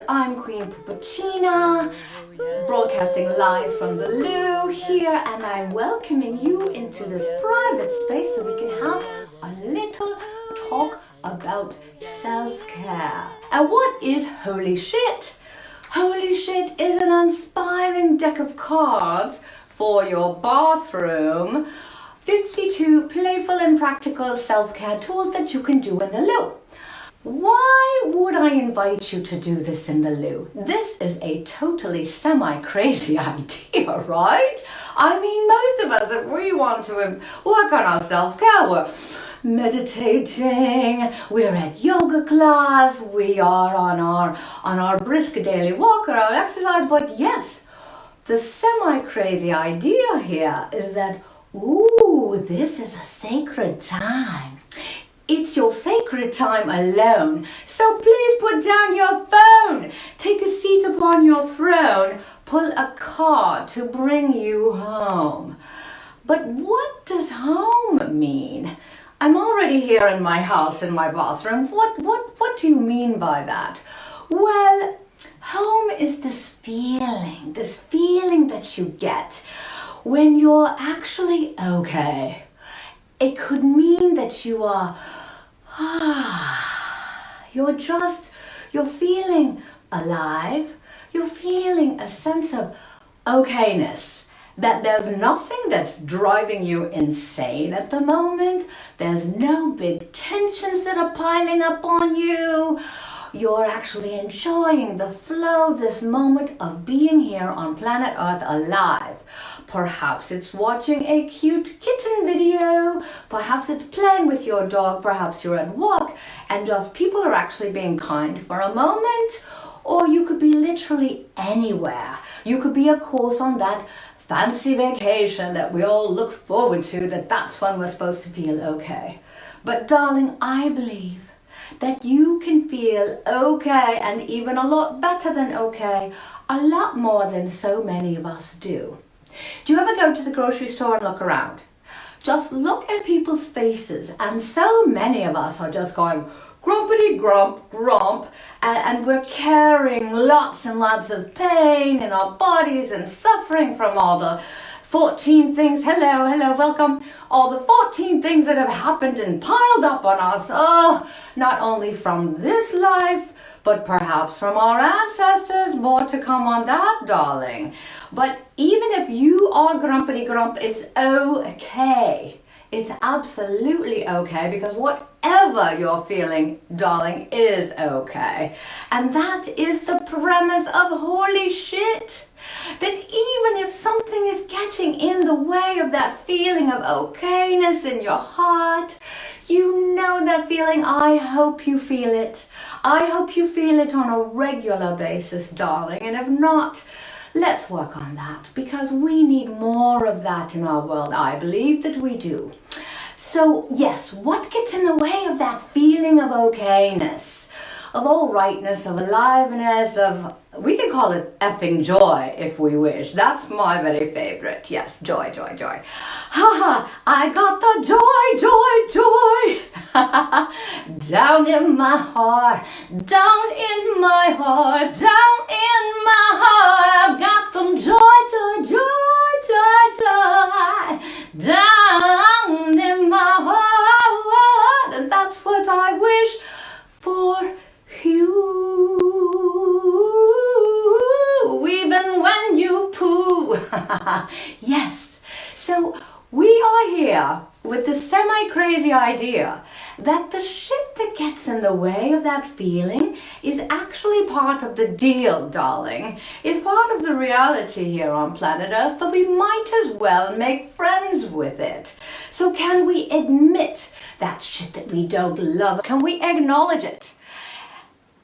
I'm Queen Poopicina, broadcasting live from the loo here, and I'm welcoming you into this private space so we can have a little talk about self-care. And what is holy shit? Holy shit is an inspiring deck of cards for your bathroom. 52 playful and practical self-care tools that you can do in the loo. Why would I invite you to do this in the loo? This is a totally semi-crazy idea, right? I mean, most of us, if we want to work on our self-care, we're meditating, we're at yoga class, we are on our brisk daily walk or our exercise. But yes, the semi-crazy idea here is that, ooh, this is a sacred time. It's your sacred time alone. So please put down your phone. Take a seat upon your throne. Pull a card to bring you home. But what does home mean? I'm already here in my house, in my bathroom. What do you mean by that? Well, home is this feeling that you get when you're actually okay. It could mean that you are, you're feeling alive, you're feeling a sense of okayness, that there's nothing that's driving you insane at the moment, there's no big tensions that are piling up on you, you're actually enjoying the flow, this moment of being here on planet Earth alive. Perhaps it's watching a cute kitten video, perhaps it's playing with your dog, perhaps you're at work and just people are actually being kind for a moment, or you could be literally anywhere. You could be, of course, on that fancy vacation that we all look forward to, that's when we're supposed to feel okay. But darling, I believe that you can feel okay, and even a lot better than okay, a lot more than so many of us do. Do you ever go to the grocery store and look around? Just look at people's faces, and so many of us are just going grumpity grump, and we're carrying lots and lots of pain in our bodies and suffering from all the 14 things, hello, welcome, all the 14 things that have happened and piled up on us, not only from this life, but perhaps from our ancestors, more to come on that, darling. But even if you are grumpity grump, it's okay. It's absolutely okay, because whatever you're feeling, darling, is okay. And that is the premise of holy shit. That even if something is getting in the way of that feeling of okayness in your heart, you know that feeling. I hope you feel it. I hope you feel it on a regular basis, darling. And if not, let's work on that, because we need more of that in our world. I believe that we do. So yes, what gets in the way of that feeling of okayness, of all rightness, of aliveness, of, we can call it effing joy if we wish. That's my very favorite. Yes, joy. Haha, I got the joy. Down in my heart, down in my heart, I've got some joy. Down in my heart, and that's what I wish for you, even when you poo. Yes, so we are here with the semi-crazy idea that the shit that gets in the way of that feeling is actually part of the deal, darling. It's part of the reality here on planet Earth, so we might as well make friends with it. So can we admit that shit that we don't love? Can we acknowledge it?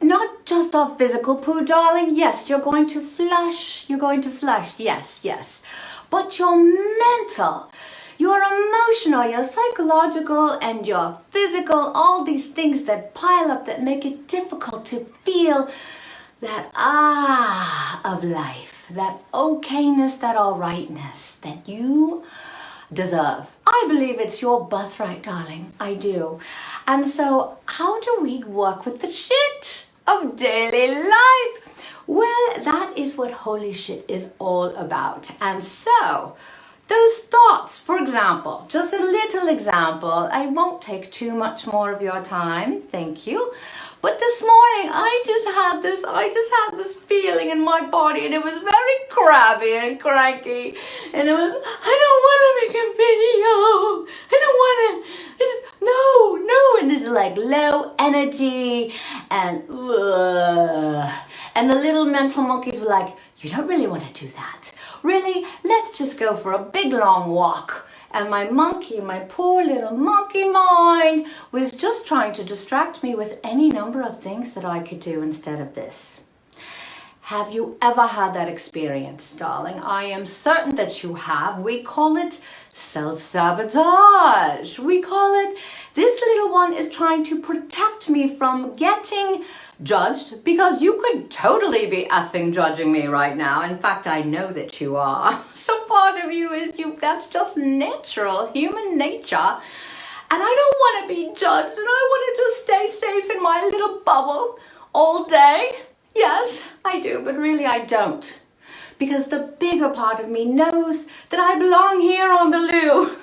Not just our physical poo, darling. Yes, you're going to flush. Yes. But your mental, your emotional, your psychological, and your physical, all these things that pile up that make it difficult to feel that of life, that okayness, that alrightness that you deserve. I believe it's your birthright, darling. I do. And so how do we work with the shit of daily life? Well, that is what holy shit is all about. And so, those thoughts, for example, just a little example, I won't take too much more of your time, thank you. But this morning, I just had this feeling in my body, and it was very crabby and cranky, and it was, I don't want to make a video, I don't want to, no, and it's like low energy, and the little mental monkeys were like, you don't really want to do that. Really, let's just go for a big long walk. And my poor little monkey mind was just trying to distract me with any number of things that I could do instead of this. Have you ever had that experience, darling? I am certain that you have. We call it self-sabotage. We call it, this little one is trying to protect me from getting judged, because you could totally be effing judging me right now. In fact, I know that you are. Some part of you is that's just natural human nature. And I don't want to be judged, and I want to just stay safe in my little bubble all day. Yes, I do, but really I don't. Because the bigger part of me knows that I belong here on the loo.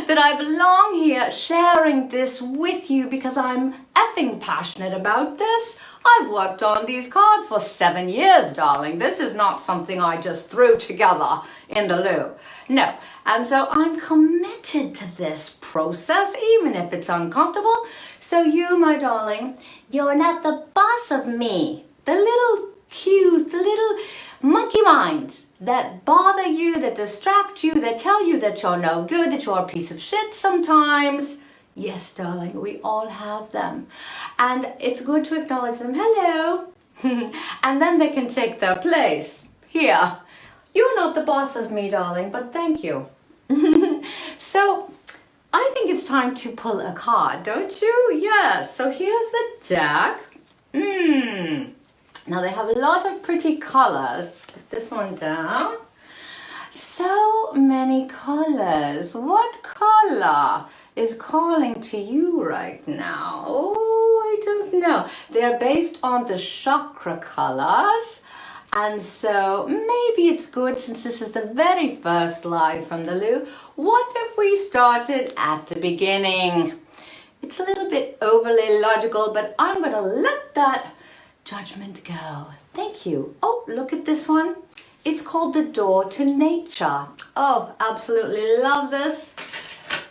That I belong here sharing this with you because I'm effing passionate about this. I've worked on these cards for 7 years, darling. This is not something I just threw together in the loo. No. And so I'm committed to this process, even if it's uncomfortable. So you, my darling, you're not the boss of me. The little cues, the little monkey minds that bother you, that distract you, that tell you that you're no good, that you're a piece of shit sometimes. Yes, darling, we all have them. And it's good to acknowledge them. Hello. And then they can take their place. Here. You're not the boss of me, darling, but thank you. So, I think it's time to pull a card, don't you? Yes. So here's the deck. Now they have a lot of pretty colors. Put this one down. So many colors. What color is calling to you right now? Oh, I don't know. They're based on the chakra colors. And so maybe it's good, since this is the very first live from the loo, what if we started at the beginning? It's a little bit overly logical, but I'm going to let that judgment go. Thank you. Oh, look at this one. It's called The Door to Nature. Oh, absolutely love this.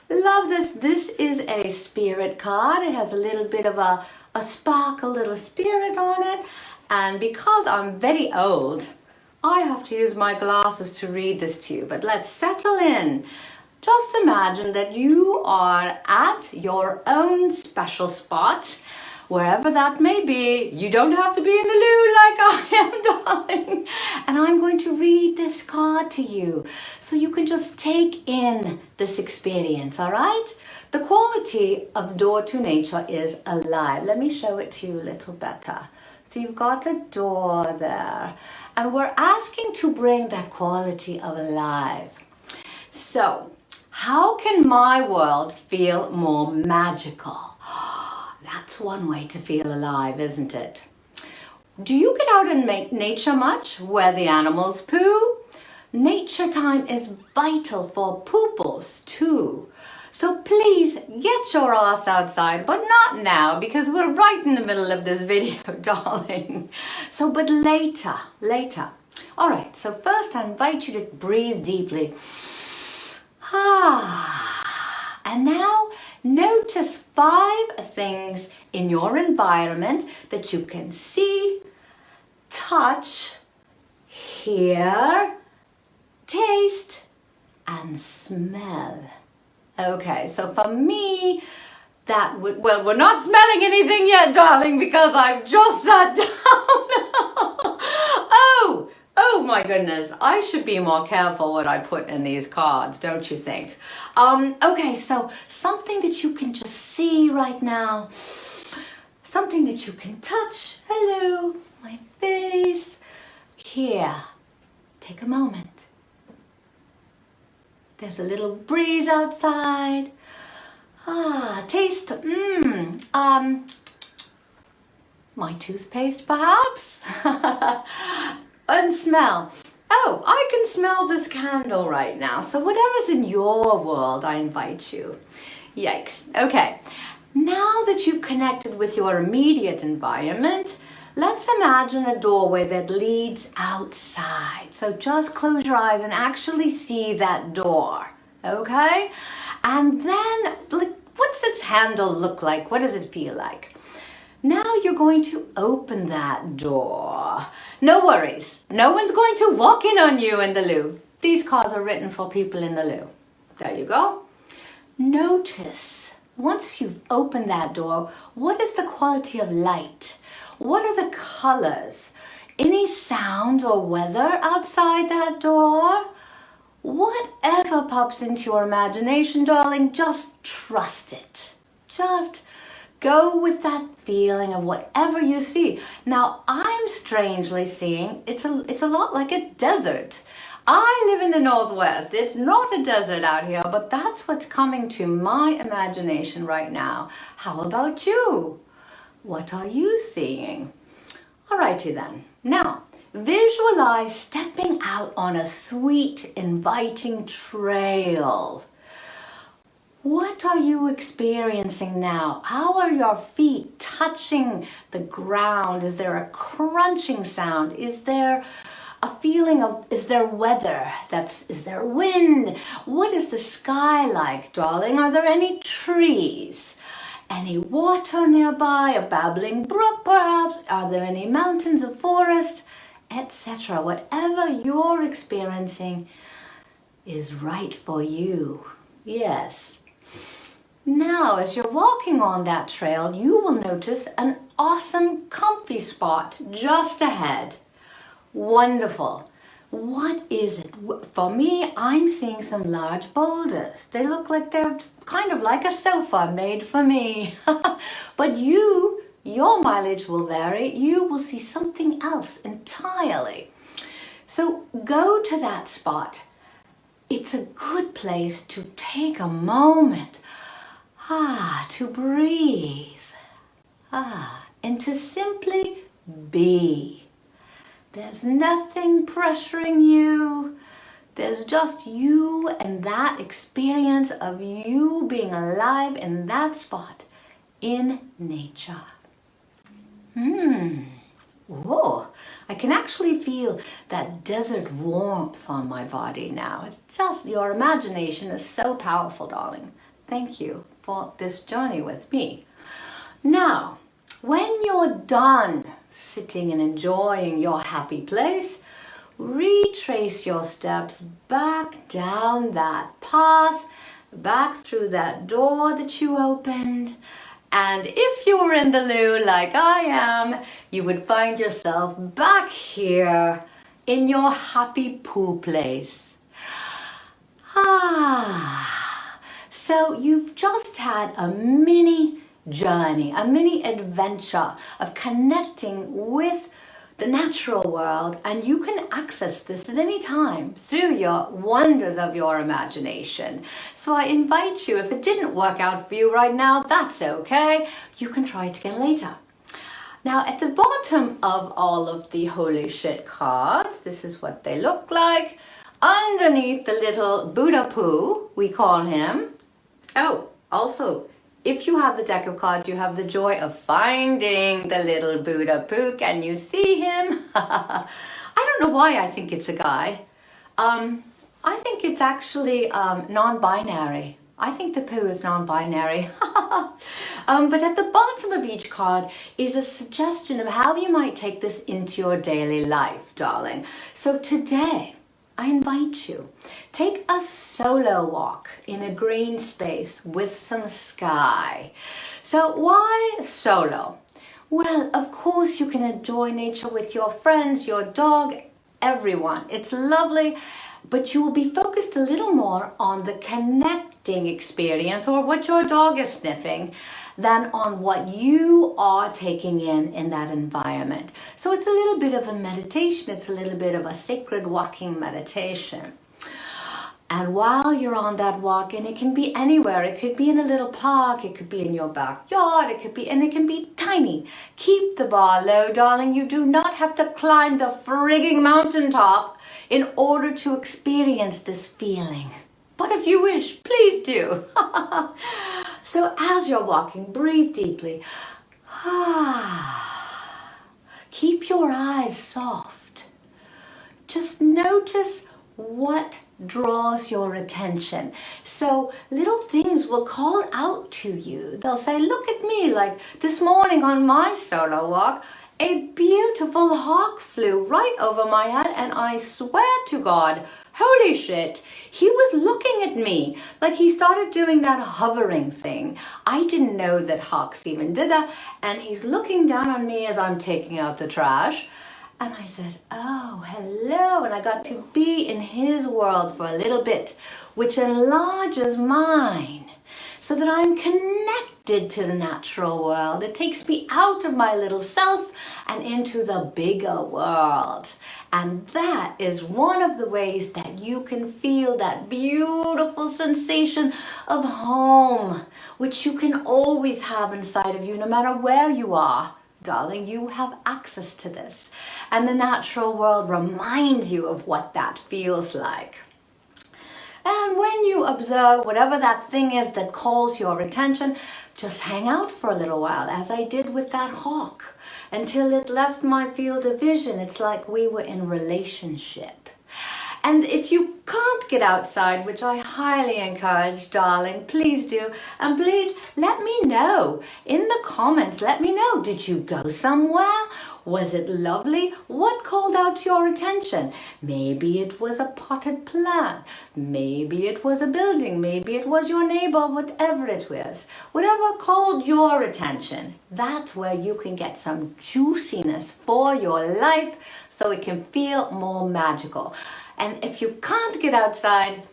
Love this. This is a spirit card. It has a little bit of a spark, a little spirit on it. And because I'm very old, I have to use my glasses to read this to you. But let's settle in. Just imagine that you are at your own special spot, wherever that may be. You don't have to be in the loo like I am, darling. And I'm going to read this card to you so you can just take in this experience, all right? The quality of Door to Nature is alive. Let me show it to you a little better. So you've got a door there, and we're asking to bring that quality of alive. So, how can my world feel more magical? That's one way to feel alive, isn't it? Do you get out and make nature much, where the animals poo? Nature time is vital for pooples too. So please get your ass outside, but not now, because we're right in the middle of this video, darling. So, but later. All right, so first I invite you to breathe deeply. And now notice 5 things in your environment that you can see, touch, hear, taste, and smell. Okay, so for me, that would, well, we're not smelling anything yet, darling, because I've just sat down. Oh my goodness, I should be more careful what I put in these cards, don't you think? Okay, so something that you can just see right now, something that you can touch. Hello, my face. Here, take a moment. There's a little breeze outside. My toothpaste, perhaps? And smell. Oh, I can smell this candle right now. So whatever's in your world, I invite you. Yikes. Okay. Now that you've connected with your immediate environment, let's imagine a doorway that leads outside. So just close your eyes and actually see that door. Okay? And then, what's its handle look like? What does it feel like? Now you're going to open that door. No worries. No one's going to walk in on you in the loo. These cards are written for people in the loo. There you go. Notice, once you've opened that door, what is the quality of light? What are the colors? Any sounds or weather outside that door? Whatever pops into your imagination, darling, just trust it. Just go with that feeling of whatever you see. Now, I'm strangely seeing it's a lot like a desert. I live in the Northwest. It's not a desert out here, but that's what's coming to my imagination right now. How about you? What are you seeing? Alrighty then. Now, visualize stepping out on a sweet, inviting trail. What are you experiencing now? How are your feet touching the ground? Is there a crunching sound? Is there a feeling of, is there weather? Is there wind? What is the sky like, darling? Are there any trees? Any water nearby? A babbling brook, perhaps? Are there any mountains or forest? Etc. Whatever you're experiencing is right for you. Yes. Now, as you're walking on that trail, you will notice an awesome, comfy spot just ahead. Wonderful. What is it? For me, I'm seeing some large boulders. They look like they're kind of like a sofa made for me. But your mileage will vary. You will see something else entirely. So go to that spot. It's a good place to take a moment. To breathe. And to simply be. There's nothing pressuring you. There's just you and that experience of you being alive in that spot in nature. Whoa, I can actually feel that desert warmth on my body now. It's just, your imagination is so powerful, darling. Thank you for this journey with me. Now, when you're done sitting and enjoying your happy place, retrace your steps back down that path, back through that door that you opened. And if you were in the loo like I am, you would find yourself back here in your happy poo place. So you've just had a mini journey, a mini adventure of connecting with the natural world, and you can access this at any time through your wonders of your imagination. So I invite you, if it didn't work out for you right now, that's okay. You can try it again later. Now, at the bottom of all of the holy shit cards, this is what they look like. Underneath the little Buddha poo, we call him. Oh, also, if you have the deck of cards, you have the joy of finding the little Buddha poo. Can you see him? I don't know why I think it's a guy. I think it's actually non-binary. I think the poo is non-binary. But at the bottom of each card is a suggestion of how you might take this into your daily life, darling. So today, I invite you, take a solo walk in a green space with some sky. So why solo? Well, of course you can enjoy nature with your friends, your dog, everyone. It's lovely, but you will be focused a little more on the connecting experience or what your dog is sniffing than on what you are taking in that environment. So it's a little bit of a meditation. It's a little bit of a sacred walking meditation. And while you're on that walk, and it can be anywhere, it could be in a little park, it could be in your backyard, and it can be tiny. Keep the bar low, darling. You do not have to climb the frigging mountaintop in order to experience this feeling. But if you wish, please do. So as you're walking, breathe deeply. Keep your eyes soft. Just notice what draws your attention. So little things will call out to you. They'll say, look at me. Like this morning on my solo walk, a beautiful hawk flew right over my head, and I swear to God, holy shit, he was looking at me. Like he started doing that hovering thing. I didn't know that hawks even did that. And he's looking down on me as I'm taking out the trash. And I said, oh, hello. And I got to be in his world for a little bit, which enlarges mine so that I'm connected to the natural world. It takes me out of my little self and into the bigger world. And that is one of the ways that you can feel that beautiful sensation of home, which you can always have inside of you, no matter where you are. Darling, you have access to this. And the natural world reminds you of what that feels like. And when you observe whatever that thing is that calls your attention, just hang out for a little while, as I did with that hawk, until it left my field of vision. It's like we were in relationship. And if you can't get outside, which I highly encourage, darling, please do. And please let me know in the comments. Let me know. Did you go somewhere? Was it lovely? What called out your attention? Maybe it was a potted plant. Maybe it was a building. Maybe it was your neighbor, whatever it was. Whatever called your attention, that's where you can get some juiciness for your life so it can feel more magical. And if you can't get outside,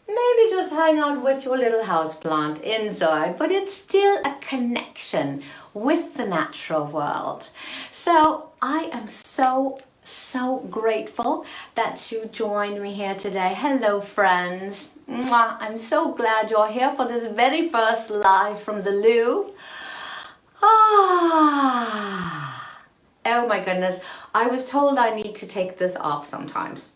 maybe just hang out with your little houseplant inside, but it's still a connection with the natural world. So I am so grateful that you joined me here today. Hello, friends. Mwah. I'm so glad you're here for this very first live from the loo. Oh my goodness. I was told I need to take this off sometimes.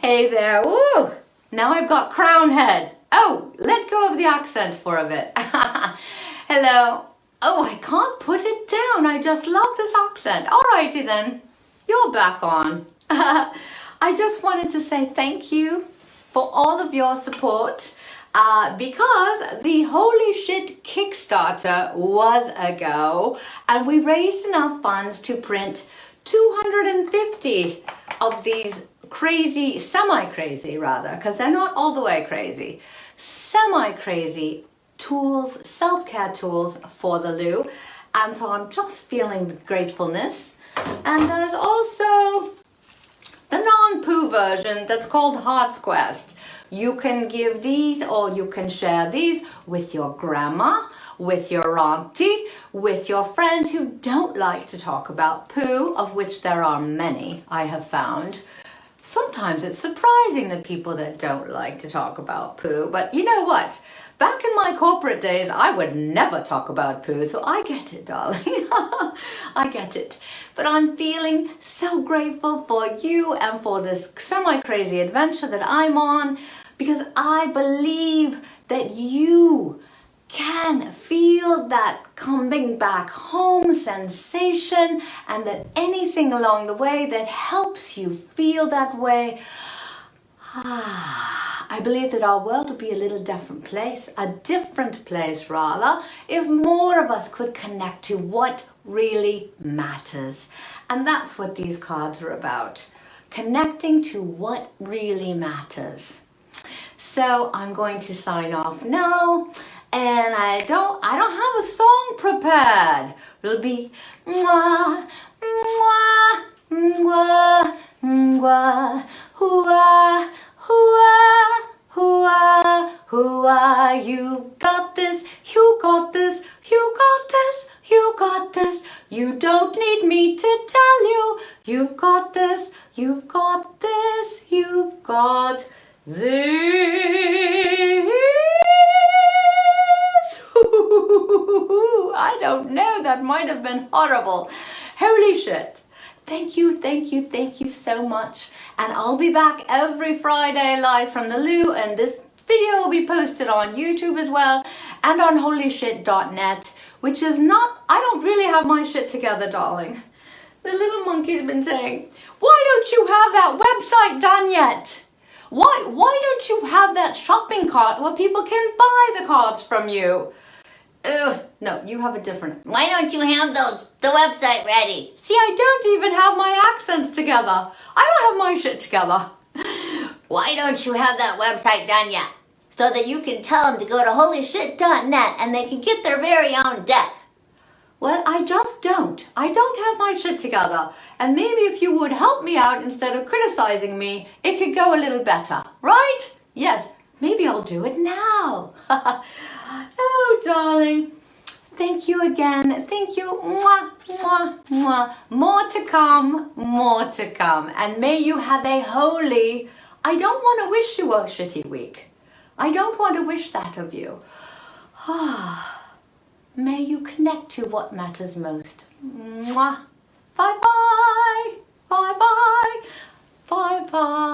Hey there. Woo! Now I've got crown head. Oh, let go of the accent for a bit. Hello. Oh, I can't put it down. I just love this accent. Alrighty then. You're back on. I just wanted to say thank you for all of your support. Because the Holy Shit Kickstarter was a go, and we raised enough funds to print 250 of these crazy, semi-crazy rather, because they're not all the way crazy, semi-crazy tools, self-care tools for the loo. And so I'm just feeling gratefulness. And there's also the non-poo version that's called Heart's Quest. You can give these, or you can share these with your grandma, with your auntie, with your friends who don't like to talk about poo, of which there are many, I have found. Sometimes it's surprising the people that don't like to talk about poo, but you know what? Back in my corporate days, I would never talk about poo, so I get it, darling. I get it. But I'm feeling so grateful for you and for this semi-crazy adventure that I'm on, because I believe that you can feel that coming back home sensation, and that anything along the way that helps you feel that way. I believe that our world would be a little different place rather, if more of us could connect to what really matters. And that's what these cards are about, connecting to what really matters. So I'm going to sign off now, and I don't have a song prepared. It'll be mwah, mwah, mwah, mwah, hooah, hooah, hooah, hooah. You got this, you got this, you got this, you got this. You don't need me to tell you, you've got this, You've got this, you've got this. I don't know, that might have been horrible. Holy shit. Thank you so much. And I'll be back every Friday live from the loo, and this video will be posted on YouTube as well and on holyshit.net, which is not, I don't really have my shit together, darling. The little monkey's been saying, why don't you have that website done yet? Why don't you have that shopping cart where people can buy the cards from you? No, you have a different. Why don't you have the website ready? See, I don't even have my accents together. I don't have my shit together. Why don't you have that website done yet? So that you can tell them to go to holyshit.net and they can get their very own deck. Well, I just don't. I don't have my shit together. And maybe if you would help me out instead of criticizing me, it could go a little better, right? Yes, maybe I'll do it now. Oh, darling. Thank you again. Thank you. Mwah, mwah, mwah. More to come, more to come. And may you have a holy, I don't want to wish you a shitty week. I don't want to wish that of you. May you connect to what matters most. Mwah. Bye-bye. Bye-bye. Bye-bye.